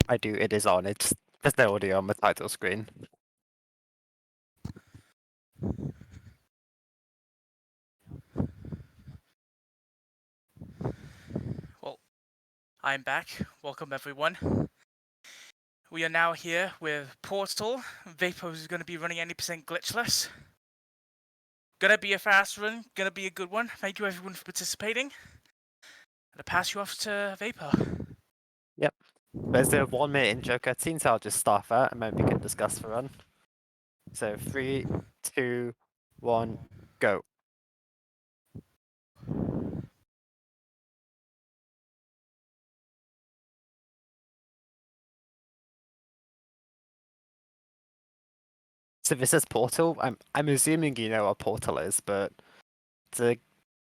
I do. It is on. It's there's no audio on the title screen. Well, I'm back. Welcome everyone. We are now here with Portal. Vapo is going to be running 80% glitchless. Gonna be a fast run. Gonna be a good one. Thank you everyone for participating. I'll pass you off to Vapo. Yep. There's a 1 minute intro cutscene, so I'll just start that and then we can discuss the run. So 3, 2, 1, go. So this is Portal. I'm assuming you know what Portal is, but it's a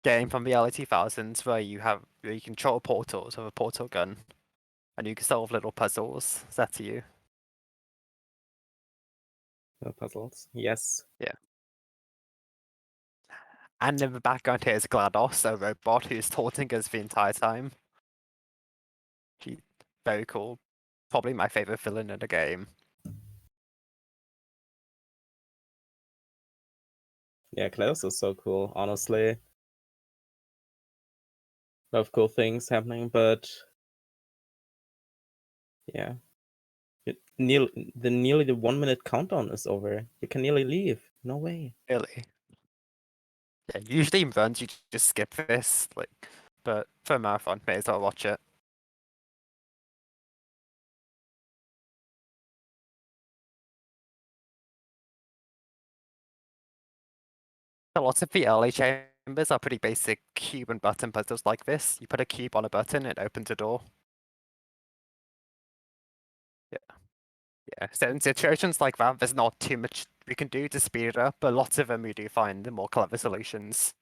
game from the early 2000s where you control portals with a portal gun, and you can solve little puzzles. Is that to you? No puzzles. Yes. Yeah. And in the background here is GLaDOS, a robot who's taunting us the entire time. She's very cool. Probably my favorite villain in the game. Yeah, Klaus is so cool, honestly. A lot of cool things happening, but yeah. Nearly the 1 minute countdown is over. You can nearly leave. No way. Really. Yeah, usually in runs you just skip this, but for a marathon, may as well watch it. A lot of the early chambers are pretty basic cube and button puzzles like this. You put a cube on a button, it opens a door. Yeah, so in situations like that, there's not too much we can do to speed it up, but lots of them we do find the more clever solutions.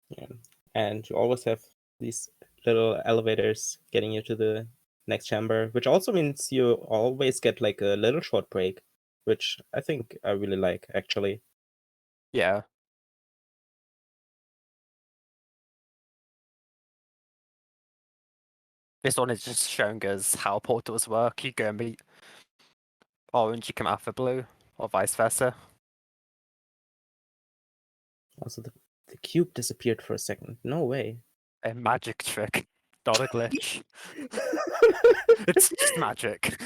Yeah. And you always have these little elevators getting you to the next chamber, which also means you always get like a little short break, which I think I really like, actually. Yeah. This one is just showing us how portals work. You go and be orange, you come out for blue, or vice versa. Also, the cube disappeared for a second. No way. A magic trick, not a glitch. It's just magic.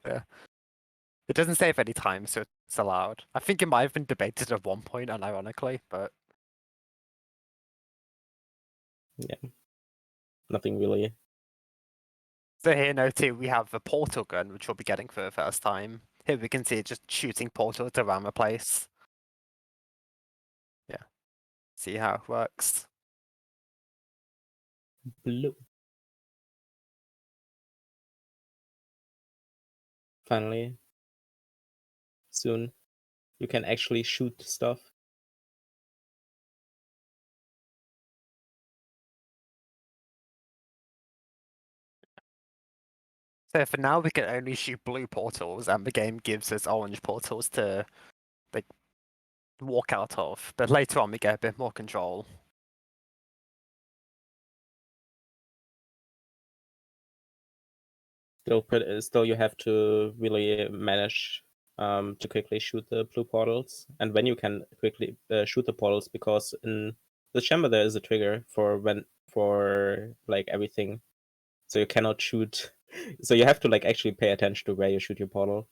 Yeah. It doesn't save any time, so it's allowed. I think it might have been debated at one point, unironically, but Yeah. Nothing really. so here now too we have the portal gun, which we'll be getting for the first time. Here we can see it just shooting portals around the place. Yeah. See how it works. Blue. Finally. Soon. You can actually shoot stuff. So for now we can only shoot blue portals, and the game gives us orange portals to like walk out of. But later on we get a bit more control. Still you have to really manage to quickly shoot the blue portals, and when you can quickly shoot the portals, because in the chamber there is a trigger for like everything, so you cannot shoot. So you have to like actually pay attention to where you shoot your portal.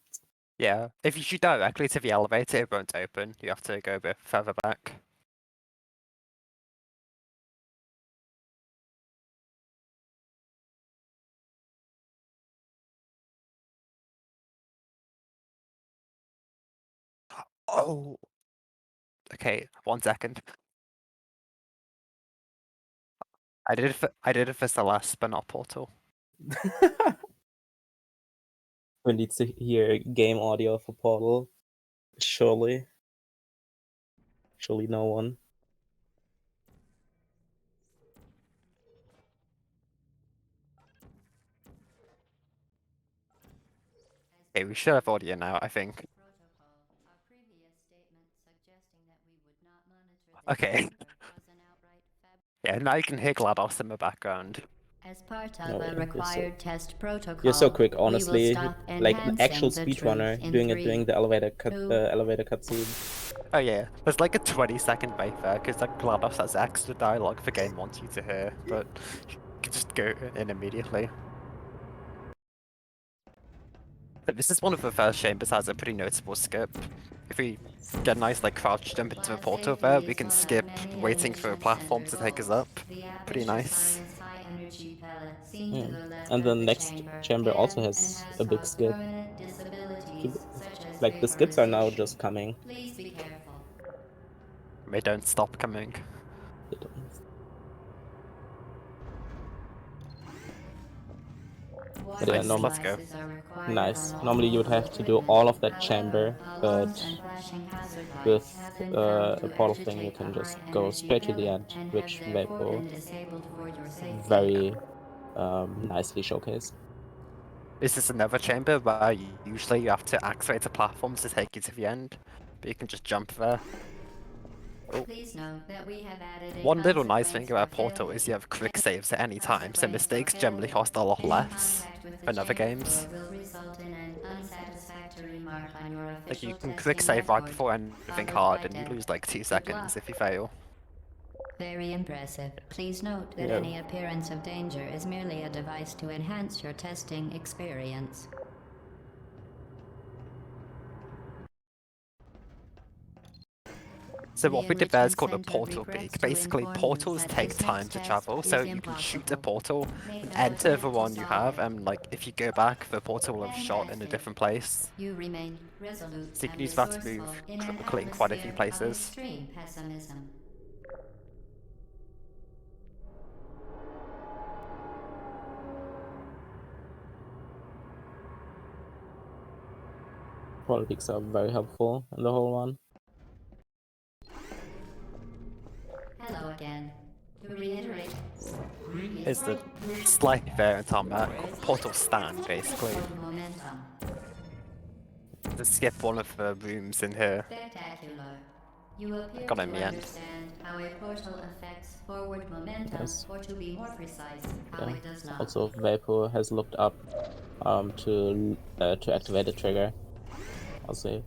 Yeah, if you shoot directly to the elevator, it won't open. You have to go a bit further back. Oh, okay. 1 second. I did it for Celeste, but not Portal. Who needs to hear game audio for portal? Surely no one. Okay, we should have audio now, I think. Okay. Yeah, now you can hear GLaDOS in the background. As part Oh, of yeah, a required test protocol, You're so quick, we will honestly. stop Like an actual enhancing the speedrunner truth in doing it 3, during the elevator 2, cutscene. Oh yeah, there's like a 20-second wait there because like GLaDOS has extra dialogue the game wants you to hear, but you can just go in immediately. But this is one of the first chambers that has a pretty noticeable skip. If we get a nice like crouch jump into the portal there, we can skip waiting for a platform to take us up. Pretty nice. Yeah. And the next chamber also has a big skip. Like the skips are now just coming. Please be careful. They don't stop coming. They don't- But yeah, Let's go. Nice. Normally you would have to do all of that chamber, but with a portal thing you can just go straight to the end, which Vapo very nicely showcased. This is another chamber where usually you have to activate a platform to take you to the end, but you can just jump there. Please note that we have added a One little nice thing consequence about for Portal failure. is you have quick saves at any time, so Consequence for mistakes generally failure. cost a lot In less contact with the than other chamber games. will result in an unsatisfactory mark on your Like official you can testing quick save right record, before anything followed hard by and you death. lose like 2 Good seconds luck. if you fail. Very impressive. Please note that Yeah. any appearance of danger is merely a device to enhance your testing experience. So The what we did there is Enrichment called a Center portal regrets peak. to Basically, inform you portals that take this time next to test travel, is so you can shoot a impossible. portal Make and no enter the attempt to one you solve have, it. and like if you go back, the portal will have shot in a Fantastic. different place. You remain resolute So you and can use that to resourceful move in an quickly in quite a few atmosphere of places. extreme pessimism. Portal peaks are very helpful in the whole one. Hello again. To reiterate, Is the slight variant on that portal stand, basically. momentum. To skip one of the rooms in here. Spectacular. You appear Got to it in the end. understand how a portal affects forward momentum, Yes. or to be more precise, how Yeah. it does not. Also, Vapo has looked up to activate the trigger. I'll say.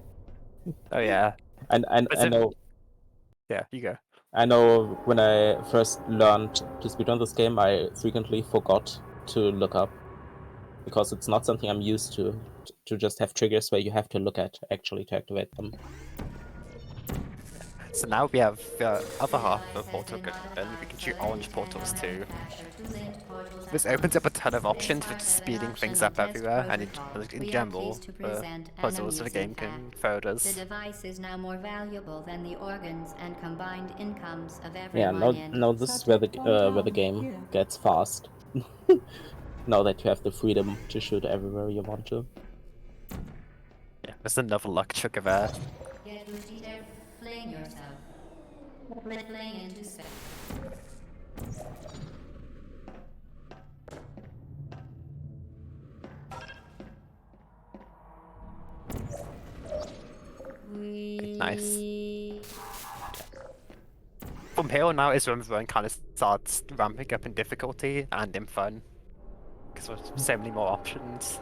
Oh yeah. And But I know yeah, you go. I know when I first learned to speedrun this game, I frequently forgot to look up because it's not something I'm used to just have triggers where you have to look at actually to activate them. So now we have the other half of the portal gun. We can shoot orange portals too. This opens up a ton of options for just speeding things up everywhere, and in general, the puzzles the game can throw at The us. device is now more valuable than the organs and combined incomes of Yeah, everyone in. now this is where the game gets fast. Now that you have the freedom to shoot everywhere you want to. Yeah, there's another luck trigger there. Get Ruditer, fling yourself. Fling into space. Nice. From here on out is when everyone kind of starts ramping up in difficulty and in fun. Because there's so many more options.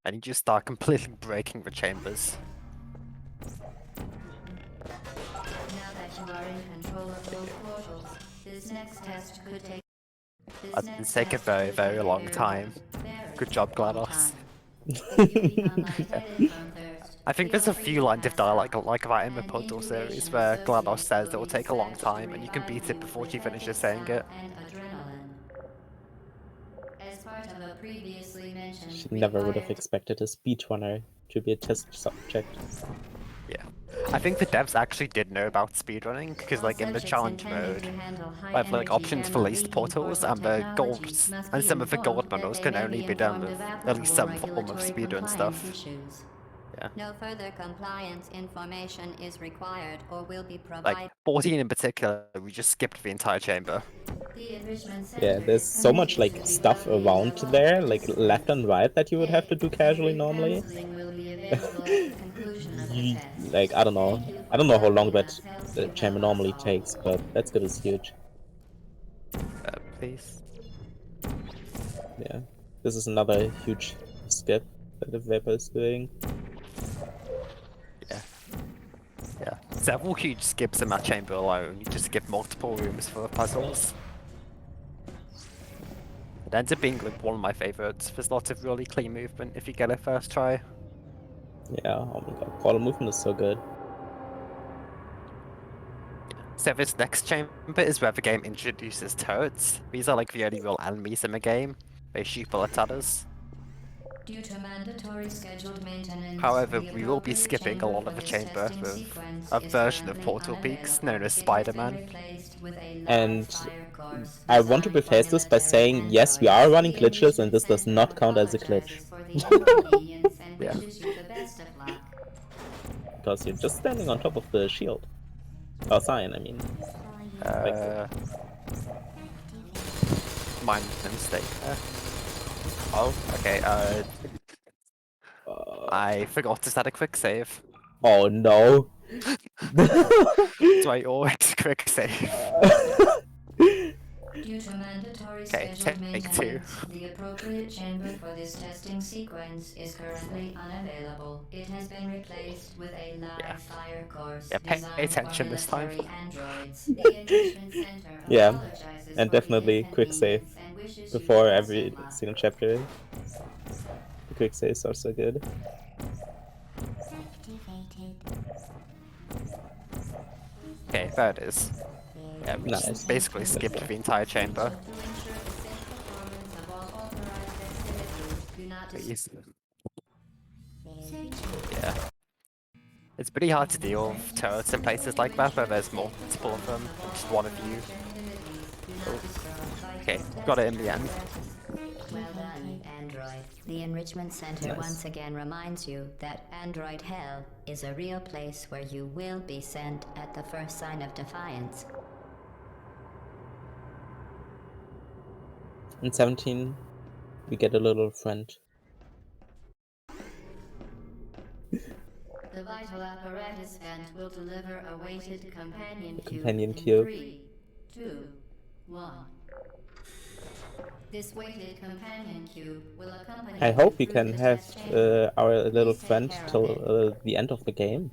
And you just start completely breaking the chambers. Now that you are in control of those portals, this next test could take. It's take a very, very long time. Good job, GLaDOS. I think there's a few lines of dialogue like that in the Puzzle series where GLaDOS says it will take a long time and you can beat it before she finishes saying it. She never would have expected a speedrunner to be a test subject. Yeah. I think the devs actually did know about speedrunning, because like in the challenge mode, I have like options for least portals, and the golds, and some of the gold bundles can only be done with at least some form of speedrun stuff. Yeah. No further compliance information is required or will be provided. Like 14 in particular, we just skipped the entire chamber. Yeah, there's so much like stuff around there, like left and right, that you would have to do casually normally. like I don't know. I don't know how long that chamber normally takes, but that skip is huge. Please. Yeah, this is another huge skip that the Vapo is doing. Yeah. Yeah. Several huge skips in that chamber alone. You just skip multiple rooms for puzzles. It ends up being like one of my favorites. There's lots of really clean movement if you get it first try. Yeah, oh my god, portal movement is so good. So this next chamber is where the game introduces turrets. These are like the only real enemies in the game. They shoot bullets at us. Due to mandatory scheduled maintenance, However, the we will be appropriate skipping a chamber lot for of the this chamber testing with sequence a is version of currently Portal Peaks known unavailable. as It has been Spider-Man. replaced with a live And fire course I want to designed for preface this by military saying, yes, we are androids. running The glitches, and Enrichment this does Center not count as a glitch. apologizes for the inconvenience and Yeah. wishes you the best of luck. Because you're just standing on top of the shield. Oh, sign, I mean. My mistake there. Oh, okay, I forgot to set a quick save. Oh no. So I always quick save. Due to mandatory Okay, scheduled take two. maintenance, the appropriate chamber for this testing sequence is currently unavailable. It has been replaced with a live Yeah. fire course Yeah, pay designed attention for this time. military androids. The Enrichment Center Yeah, apologizes and for the definitely quick save inconvenience and wishes before you the best every of luck. single chapter. The quick saves are so good. Okay, there it is. Yeah, we Nice. just basically skipped the entire chamber. To ensure the safe performance of all authorized activities, do not Please. Yeah. It's pretty hard to deal with turrets in places like that where there's multiple of them, just one of you. Okay, got it in the end. Well done, Android. The Enrichment Center Nice. once again reminds you that Android Hell is a real place where you will be sent at the first sign of defiance. In 17, we get a little friend. The vital apparatus vent will deliver a weighted companion The cube companion in cube. 3, 2, 1. This weighted companion cube will accompany I you hope we through can the have test chamber. our little Please take friend care of till it. the end of the game.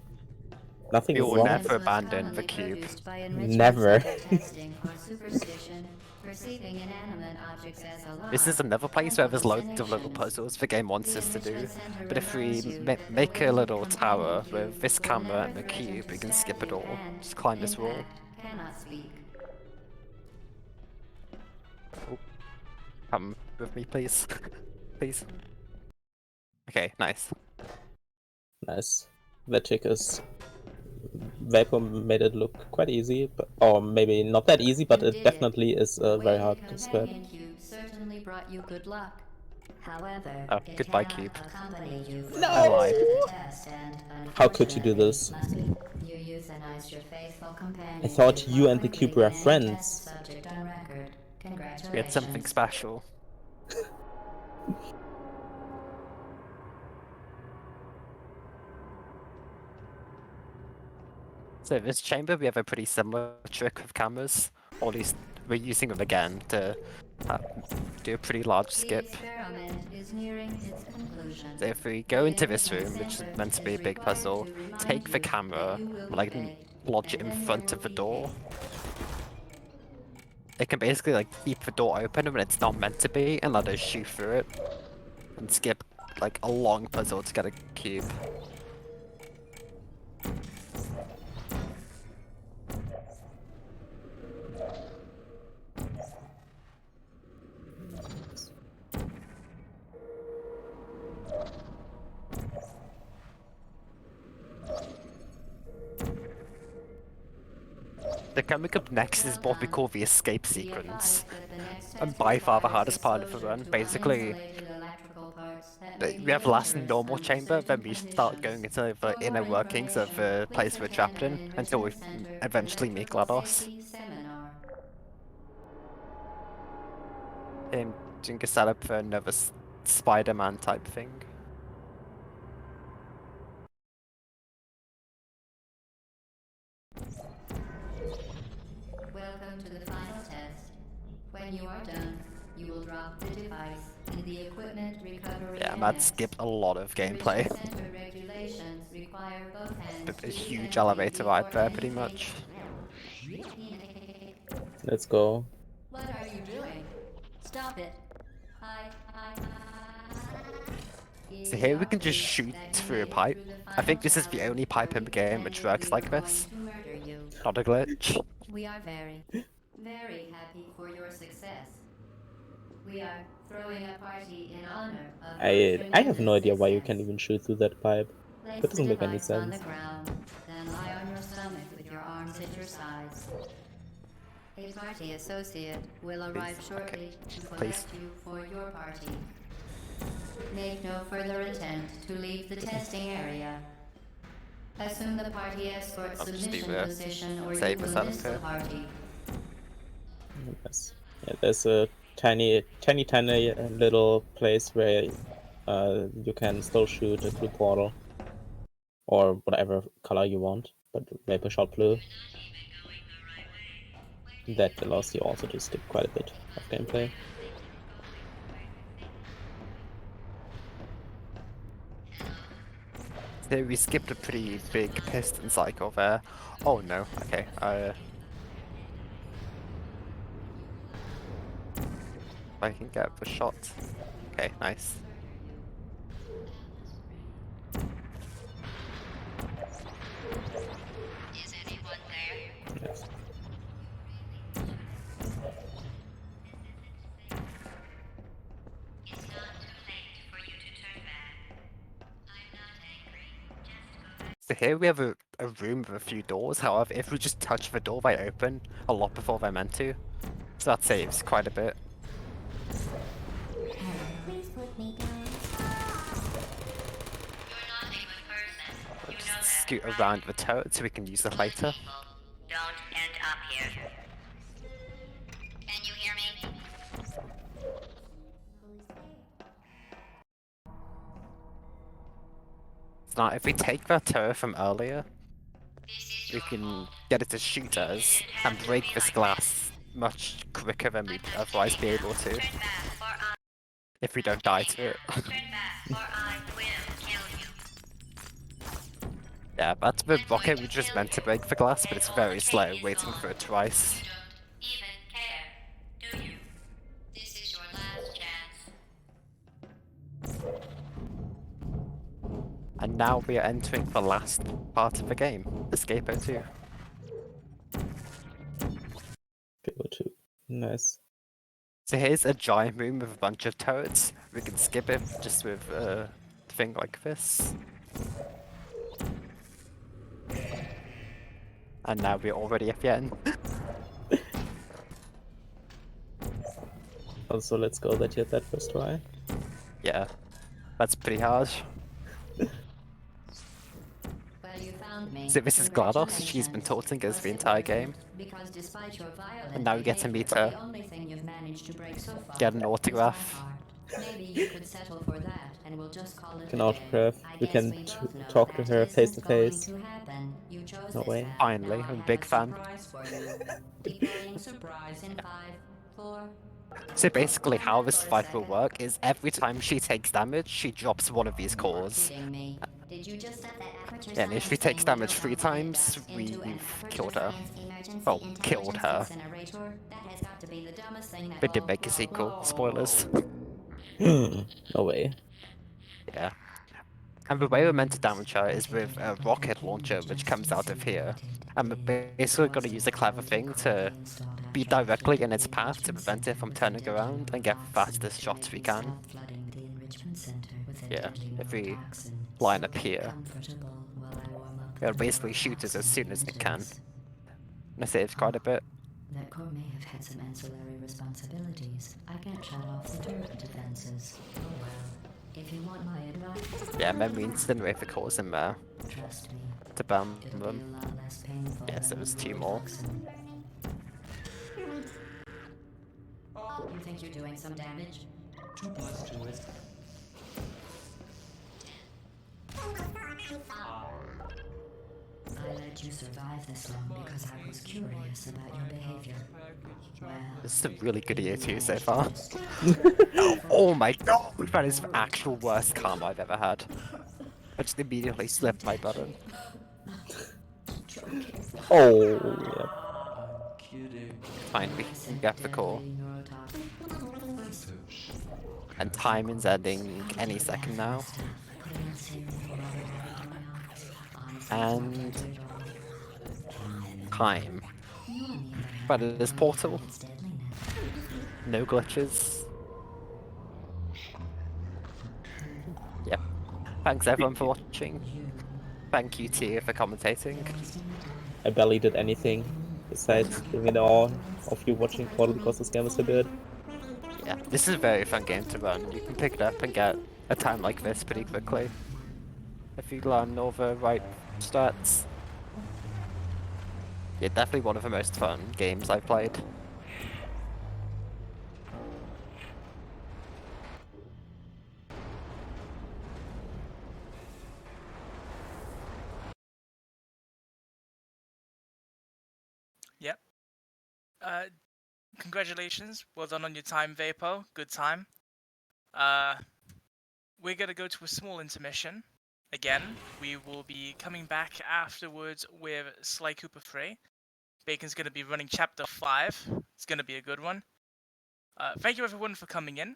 Nothing We is will wrong. never Incidents most abandon the commonly cube. produced by Enrichment Never. Center testing are superstition, perceiving inanimate objects as alive, This is another place where there's loads of little hallucinations. puzzles the game wants The us to do. Enrichment Center But if we reminds you that the make a weighted little companion tower cube with this will camera never and the threaten cube, to we can stab skip it you all. and, Just climb in this wall. fact, cannot speak. Come with me, please. Please. Okay, nice. Nice. That trick is... Vapo made it look quite easy, but, or maybe not that easy, but You it did it. definitely is The very weighted hard to skirt. companion cube certainly brought you good luck. However, Oh, it goodbye, cannot cube. accompany you for No! the rest of the test, and How could you do this? unfortunately, you euthanized your faithful companion. I thought cube you more and the quickly cube were than any friends. test subject on record. Congratulations. We had something special. So this chamber, we have a pretty similar trick with cameras, or at least we're using them again to do a pretty large The skip. experiment is nearing its conclusion. So if we go into this room, which is meant to be a big puzzle, take the camera, like lodge it in front of the door. It can basically like keep the door open when it's not meant to be and let us shoot through it. And skip like a long puzzle to get a cube. The coming up next is what we call the escape sequence. And by far the hardest part of the run. Basically, we have the last normal chamber, then we start going into the inner workings of the place we're trapped in, until we eventually meet GLaDOS. And doing a setup for another Spider-Man type thing. Welcome to the final test. When you are done, you will drop the device in the equipment recovery Yeah, that annex. skipped a lot of gameplay. Enrichment center regulations require both hands A to huge empty elevator ride before there, any pretty much. Let's go. What are you doing? Stop it. So here we can just shoot through a pipe. I think this is the only pipe in the game which works like this. Not a glitch. We are very, very happy for your success. We are throwing a party in honor of your I have no tremendous idea why you can success. even shoot through that pipe. Place That doesn't the make any device on the sense. ground, then lie on your stomach with your arms at your sides. A party associate will arrive shortly to Please. collect you for your party. Make no further attempt to leave the testing area. Assume the party escort I'll just submission leave it. position or you Save will us out miss of the here. party. Yes. Yeah, there's a tiny little place where you can still shoot a blue portal. Or whatever color you want, but Vapor shot blue. That allows you also to skip quite a bit of gameplay. So we skipped a pretty big piston cycle there. Oh no, okay. I can get the shot. Okay, nice. Is anyone there? Yes. It's not too late for you to turn back. I'm not angry. Just go back. So here we have a room with a few doors. However, if we just touch the door, they open a lot before they're meant to. So that saves quite a bit. Please put me down. You're not a good person. You know that. Scoot around the turret so we can use it later. People don't end up here. Can you hear me? So now if we take that turret from earlier, This is we your can fault. get it to shoot us and break this glass much quicker than we'd otherwise be able to Turn back or I if we don't die to it. turn back or I will kill you. Yeah, that's the rocket which is meant to break the glass, but it's very slow, waiting for it twice. You don't even care, do you? This is your last chance. And now we are entering the last part of the game, Escape 02. Vapor 2. Nice. So here's a giant room with a bunch of turrets. We can skip it just with a thing like this. And now we're already at the end. Also, let's go that you had that first try. Yeah, that's pretty hard. Well, you found me. So this is GLaDOS. She's been taunting us the entire game. Because despite your violent And now we get to meet behavior, her. the only thing you've managed to break so far Get an is my autograph. heart. Maybe you could settle for that, and we'll just call it Can a day. autograph. I We guess can both know talk to that her isn't face to going face. to happen. You chose No this way. path. Finally, Now I I'm a have big fan. surprise for you. Deploying surprise in 5, 4. So basically how this fight will work is every time she takes damage, she drops one of these You are cores. kidding me. Did you just set that aperture Yeah, and if science she takes thing damage with 3 your times, ducts into an we've aperture killed her. science emergency Well, killed intelligence her. incinerator? That has got to be the dumbest thing that. We did make a sequel. Spoilers. No way. Yeah. And the way we're meant to damage her is with a rocket launcher which comes out of here. And we're basically going to use a clever thing to be directly in its path to prevent it from turning around and get the fastest shots we can. Yeah, if we line up here, it'll basically shoot us as soon as it can. And it saves quite a bit. That core may have had some ancillary responsibilities. I can't shut off the turret defenses. Oh well. If you want my advice, Yeah, and then we incinerate the cores in there trust me. to ban It'll be them. a lot less painful. Yes, there than was the 2 more. toxin. You think you're doing some damage? 2 plus 2 is I let let you survive this long because I was curious about your behavior. Well, This is a really good year too so far. oh, Oh my god, that is the actual worst karma I've ever had. I just immediately slipped my button. Oh, yeah. I'm kidding. Fine, we can get the call. And timing's ending any second now. And time. But it is Portal. No glitches. Yep. Thanks everyone for watching. Thank you Tia for commentating. I barely did anything besides giving it all of you watching Portal because this game is so good. Yeah, this is a very fun game to run. You can pick it up and get a time like this pretty quickly. If you learn all the right stats. Yeah, definitely one of the most fun games I've played. Yep. Congratulations. Well done on your time, Vapo. Good time. We're going to go to a small intermission. Again, we will be coming back afterwards with Sly Cooper 3. Bacon's going to be running Chapter 5. It's going to be a good one. Thank you everyone for coming in.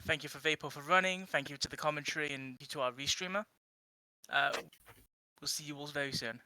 Thank you for Vapo for running. Thank you to the commentary and to our restreamer. We'll see you all very soon.